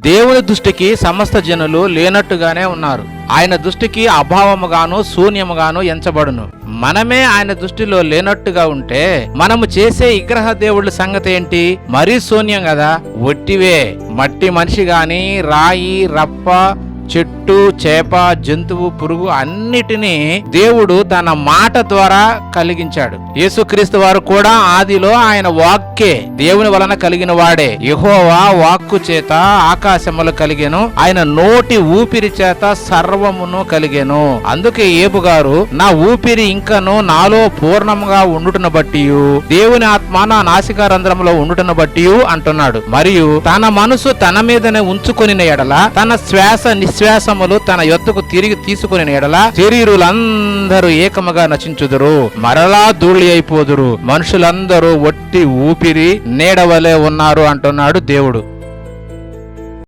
దేవుని దృష్టికి సమస్త జనులు లేనట్టుగానే ఉన్నారు. ఆయన దృష్టికి అభావముగాను శూన్యముగాను ఎంచబడును. మనమే ఆయన దృష్టిలో లేనట్టుగా ఉంటే మనము చేసే విగ్రహ దేవుళ్ళ సంగతి ఏంటి? మరీ శూన్యం కదా, ఒట్టివే. మట్టి మనిషి గాని, రాయి, రప్ప, చెట్టు, చేప, జంతువు, పురుగు అన్నిటినీ దేవుడు తన మాట ద్వారా కలిగించాడు. యేసుక్రీస్తు వారు కూడా ఆదిలో ఆయన వాక్కే దేవుని వలన కలిగిన వాడే. యెహోవా వాక్కు చేత ఆకాశములు కలిగెను, ఆయన నోటి ఊపిరి చేత సర్వమును కలిగెను. అందుకే ఏబు గారు, నా ఊపిరి ఇంకను నాలో పూర్ణముగా ఉండుటను బట్టి దేవుని ఆత్మ నా నాసికా రంధ్రములో ఉండుటను బట్టి అంటున్నాడు. మరియు తన మనసు తన మీదనే ఉంచుకొని ఎడల తన శ్వాస నిశ్వాసములు తన యొద్దకు తిరిగి తీసుకుని ఎడల శరీరులందరూ ఏకముగా నశించుదురు, మరలా ధూళి అయిపోదురు, మనుషులందరూ ఒట్టి ఊపిరి నీడవలే ఉన్నారు అంటున్నాడు దేవుడు.